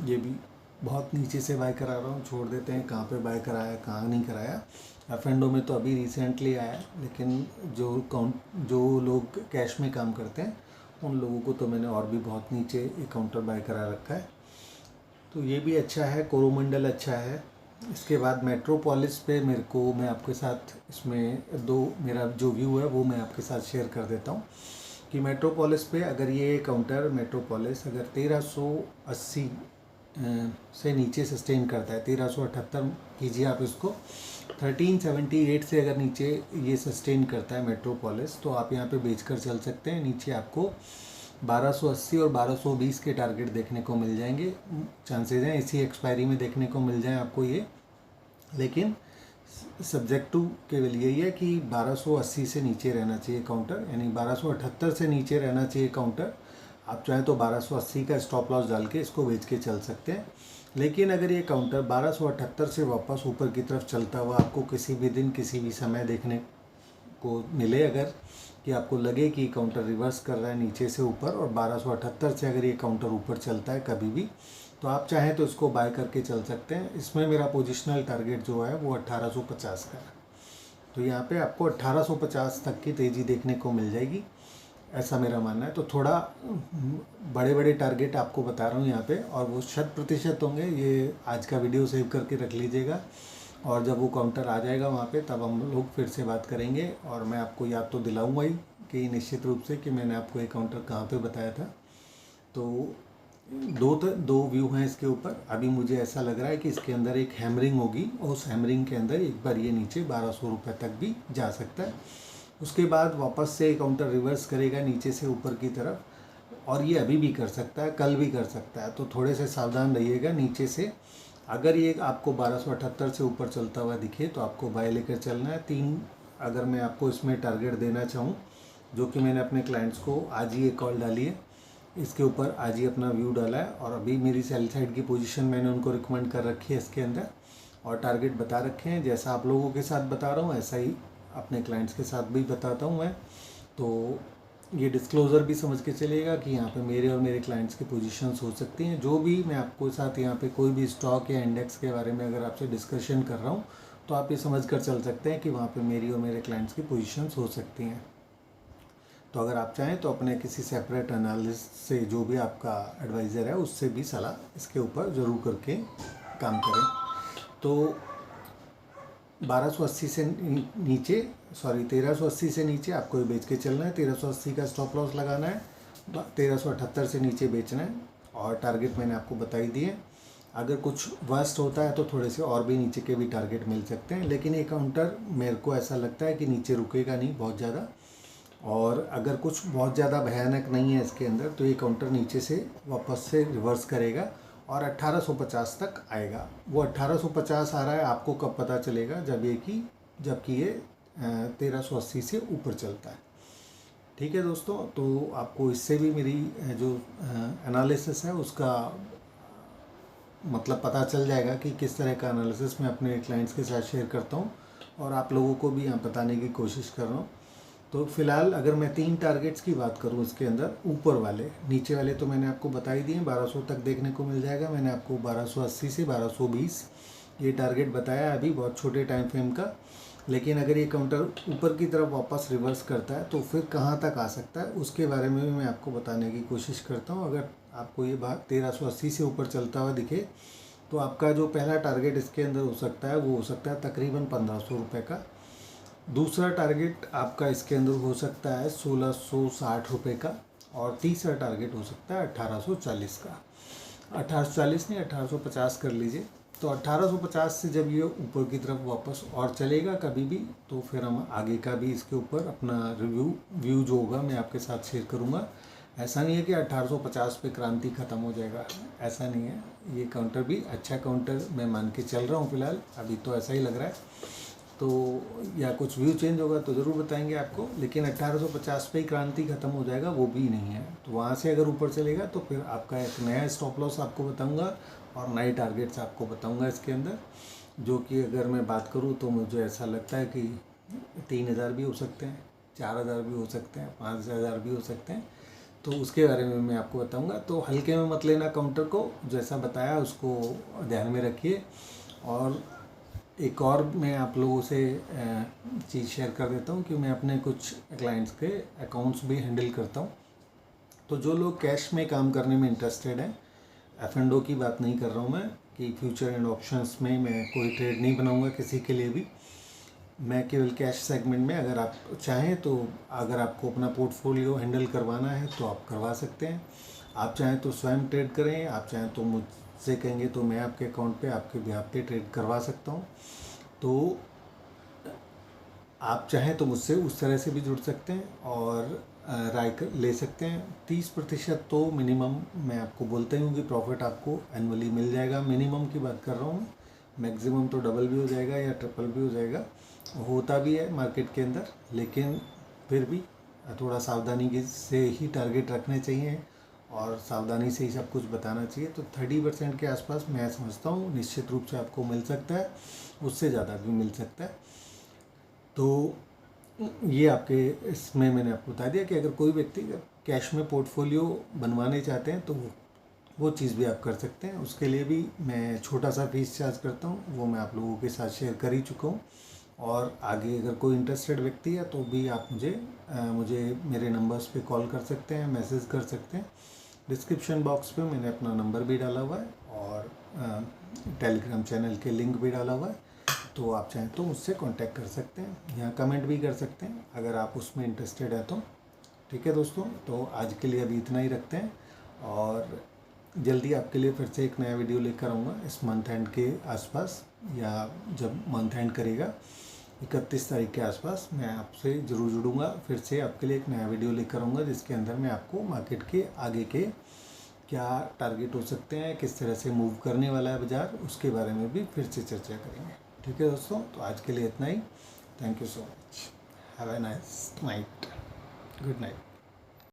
ये भी बहुत नीचे से बाय करा रहा हूँ, छोड़ देते हैं कहाँ पे बाय कराया कहाँ नहीं कराया। एफ&ओ में तो अभी रिसेंटली आया, लेकिन जो लोग कैश में काम करते हैं उन लोगों को तो मैंने और भी बहुत नीचे एक काउंटर बाय करा रखा है। तो ये भी अच्छा है, कोरोमंडल अच्छा है। इसके बाद मेट्रोपोलिस पे मैं आपके साथ इसमें मेरा जो व्यू है वो मैं आपके साथ शेयर कर देता हूँ कि मेट्रोपोलिस पे अगर ये काउंटर मेट्रोपोलिस अगर 1380 से नीचे सस्टेन करता है, 1378 कीजिए आप इसको, 1378 से अगर नीचे ये सस्टेन करता है मेट्रोपोलिस, तो आप यहाँ पे बेचकर चल सकते हैं। नीचे आपको 1280 और 1220 के टारगेट देखने को मिल जाएंगे, चांसेस हैं इसी एक्सपायरी में देखने को मिल जाए आपको ये। लेकिन सब्जेक्ट टू केवल यही है कि 1280 से नीचे रहना चाहिए काउंटर, यानी 1278 से नीचे रहना चाहिए काउंटर। आप चाहें तो 1280 का स्टॉप लॉस डाल के इसको बेच के चल सकते हैं। लेकिन अगर ये काउंटर 1278 से वापस ऊपर की तरफ चलता हुआ आपको किसी भी दिन किसी भी समय देखने को मिले, अगर कि आपको लगे कि काउंटर रिवर्स कर रहा है नीचे से ऊपर और 1278 से अगर ये काउंटर ऊपर चलता है कभी भी, तो आप चाहें तो इसको बाय करके चल सकते हैं। इसमें मेरा पोजिशनल टारगेट जो है वो 1850 का है। तो यहाँ पे आपको 1850 तक की तेज़ी देखने को मिल जाएगी, ऐसा मेरा मानना है। तो थोड़ा बड़े बड़े टारगेट आपको बता रहा हूँ यहाँ पे, और वो 100% होंगे। ये आज का वीडियो सेव करके रख लीजिएगा, और जब वो काउंटर आ जाएगा वहाँ पे तब हम लोग फिर से बात करेंगे। और मैं आपको याद तो दिलाऊंगा ही कि निश्चित रूप से कि मैंने आपको ये काउंटर कहाँ पे बताया था। तो दो व्यू हैं इसके ऊपर। अभी मुझे ऐसा लग रहा है कि इसके अंदर एक हैमरिंग होगी, और उस हैमरिंग के अंदर एक बार ये नीचे 1200 रुपये तक भी जा सकता है। उसके बाद वापस से काउंटर रिवर्स करेगा नीचे से ऊपर की तरफ, और ये अभी भी कर सकता है, कल भी कर सकता है। तो थोड़े से सावधान रहिएगा नीचे से। अगर ये आपको 1278 से ऊपर चलता हुआ दिखे तो आपको बाय लेकर चलना है। 3 अगर मैं आपको इसमें टारगेट देना चाहूँ, जो कि मैंने अपने क्लाइंट्स को आज ही एक कॉल डाली है, इसके ऊपर आज ही अपना व्यू डाला है, और अभी मेरी सेल साइड की पोजीशन मैंने उनको रिकमेंड कर रखी है इसके अंदर, और टारगेट बता रखे हैं। जैसा आप लोगों के साथ बता रहा हूँ ऐसा ही अपने क्लाइंट्स के साथ भी बताता हूँ मैं। तो ये डिस्क्लोज़र भी समझ के चलिएगा कि यहाँ पे मेरे और मेरे क्लाइंट्स की पोजीशंस हो सकती हैं। जो भी मैं आपको साथ यहाँ पे कोई भी स्टॉक या इंडेक्स के बारे में अगर आपसे डिस्कशन कर रहा हूँ, तो आप ये समझ कर चल सकते हैं कि वहाँ पे मेरी और मेरे क्लाइंट्स की पोजीशंस हो सकती हैं। तो अगर आप चाहें तो अपने किसी सेपरेट एनालिस्ट से, जो भी आपका एडवाइज़र है, उससे भी सलाह इसके ऊपर ज़रूर करके काम करें। तो 1280 से नीचे 1380 से नीचे आपको ये बेच के चलना है। 1380 का स्टॉप लॉस लगाना है, 1378 से नीचे बेचना है, और टारगेट मैंने आपको बताई दिए। अगर कुछ वर्स्ट होता है तो थोड़े से और भी नीचे के भी टारगेट मिल सकते हैं, लेकिन ये काउंटर मेरे को ऐसा लगता है कि नीचे रुकेगा नहीं बहुत ज़्यादा। और अगर कुछ बहुत ज़्यादा भयानक नहीं है इसके अंदर, तो ये काउंटर नीचे से वापस से रिवर्स करेगा और 1850 तक आएगा। वो 1850 आ रहा है आपको कब पता चलेगा, जबकि ये 1380 से ऊपर चलता है। ठीक है दोस्तों, तो आपको इससे भी मेरी जो एनालिसिस है उसका मतलब पता चल जाएगा कि किस तरह का एनालिसिस मैं अपने क्लाइंट्स के साथ शेयर करता हूँ, और आप लोगों को भी यहाँ बताने की कोशिश कर रहा हूँ। तो फिलहाल अगर मैं 3 टारगेट्स की बात करूं इसके अंदर, ऊपर वाले, नीचे वाले तो मैंने आपको बता ही दिए, 1200 तक देखने को मिल जाएगा। मैंने आपको 1280 से 1220 ये टारगेट बताया अभी, बहुत छोटे टाइम फ्रेम का। लेकिन अगर ये काउंटर ऊपर की तरफ वापस रिवर्स करता है तो फिर कहाँ तक आ सकता है, उसके बारे में भी मैं आपको बताने की कोशिश करता हूँ। अगर आपको ये बात 1380 से ऊपर चलता हुआ दिखे, तो आपका जो पहला टारगेट इसके अंदर हो सकता है वो हो सकता है तकरीबन 1500 रुपये का। दूसरा टारगेट आपका इसके अंदर हो सकता है 1660 रुपये का, और तीसरा टारगेट हो सकता है 1840 का। 1840 नहीं, 1850 कर लीजिए। तो 1850 से जब ये ऊपर की तरफ वापस और चलेगा कभी भी, तो फिर हम आगे का भी इसके ऊपर अपना व्यू जो होगा मैं आपके साथ शेयर करूँगा। ऐसा नहीं है कि 1850 पे क्रांति ख़त्म हो जाएगा, ऐसा नहीं है। ये काउंटर भी अच्छा काउंटर मैं मान के चल रहा हूँ फ़िलहाल, अभी तो ऐसा ही लग रहा है। तो या कुछ व्यू चेंज होगा तो ज़रूर बताएंगे आपको, लेकिन 1850 पे ही क्रांति ख़त्म हो जाएगा वो भी नहीं है। तो वहाँ से अगर ऊपर चलेगा तो फिर आपका एक नया स्टॉप लॉस आपको बताऊंगा और नए टारगेट्स आपको बताऊंगा इसके अंदर, जो कि अगर मैं बात करूँ तो मुझे ऐसा लगता है कि 3000 भी हो सकते हैं, 4000 भी हो सकते हैं, 5000 भी हो सकते हैं। तो उसके बारे में मैं आपको बताऊंगा। तो हल्के में मत लेना काउंटर को, जैसा बताया उसको ध्यान में रखिए। और एक और मैं आप लोगों से चीज़ शेयर कर देता हूँ कि मैं अपने कुछ क्लाइंट्स के अकाउंट्स भी हैंडल करता हूँ। तो जो लोग कैश में काम करने में इंटरेस्टेड हैं, F&O की बात नहीं कर रहा हूँ मैं कि फ्यूचर एंड ऑप्शंस में मैं कोई ट्रेड नहीं बनाऊँगा किसी के लिए भी, मैं केवल कैश सेगमेंट में अगर आप चाहें तो, अगर आपको अपना पोर्टफोलियो हैंडल करवाना है तो आप करवा सकते हैं। आप चाहें तो स्वयं ट्रेड करें, आप चाहें तो मुझसे कहेंगे तो मैं आपके अकाउंट पे आपके बिहाफ पे ट्रेड करवा सकता हूँ। तो आप चाहें तो मुझसे उस तरह से भी जुड़ सकते हैं और राय ले सकते हैं। 30% तो मिनिमम मैं आपको बोलता ही हूँ कि प्रॉफिट आपको एनुअली मिल जाएगा। मिनिमम की बात कर रहा हूँ, मैक्सिमम तो डबल भी हो जाएगा या ट्रिपल भी हो जाएगा, होता भी है मार्केट के अंदर, लेकिन फिर भी थोड़ा सावधानी से ही टारगेट रखने चाहिए और सावधानी से ही सब कुछ बताना चाहिए। तो 30% के आसपास मैं समझता हूँ निश्चित रूप से आपको मिल सकता है, उससे ज़्यादा भी मिल सकता है। तो ये आपके इसमें मैंने आपको बता दिया कि अगर कोई व्यक्ति कैश में पोर्टफोलियो बनवाने चाहते हैं तो वो चीज़ भी आप कर सकते हैं। उसके लिए भी मैं छोटा सा फीस चार्ज करता हूँ, वो मैं आप लोगों के साथ शेयर कर ही चुका हूँ। और आगे अगर कोई इंटरेस्टेड व्यक्ति है तो भी आप मुझे मेरे नंबर्स पे कॉल कर सकते हैं, मैसेज कर सकते हैं। डिस्क्रिप्शन बॉक्स पे मैंने अपना नंबर भी डाला हुआ है और टेलीग्राम चैनल के लिंक भी डाला हुआ है, तो आप चाहें तो मुझसे कांटेक्ट कर सकते हैं, यहाँ कमेंट भी कर सकते हैं अगर आप उसमें इंटरेस्टेड है तो। ठीक है दोस्तों, तो आज के लिए अभी इतना ही रखते हैं और जल्दी आपके लिए फिर से एक नया वीडियो लेकर आऊँगा इस मंथ एंड के आसपास, या जब मंथ एंड करेगा 31 तारीख के आसपास मैं आपसे ज़रूर जुड़ूंगा। फिर से आपके लिए एक नया वीडियो लेकर आऊँगा जिसके अंदर मैं आपको मार्केट के आगे के क्या टारगेट हो सकते हैं, किस तरह से मूव करने वाला है बाज़ार, उसके बारे में भी फिर से चर्चा करेंगे। ठीक है दोस्तों, तो आज के लिए इतना ही। Thank you so much. Have a nice night. Good night.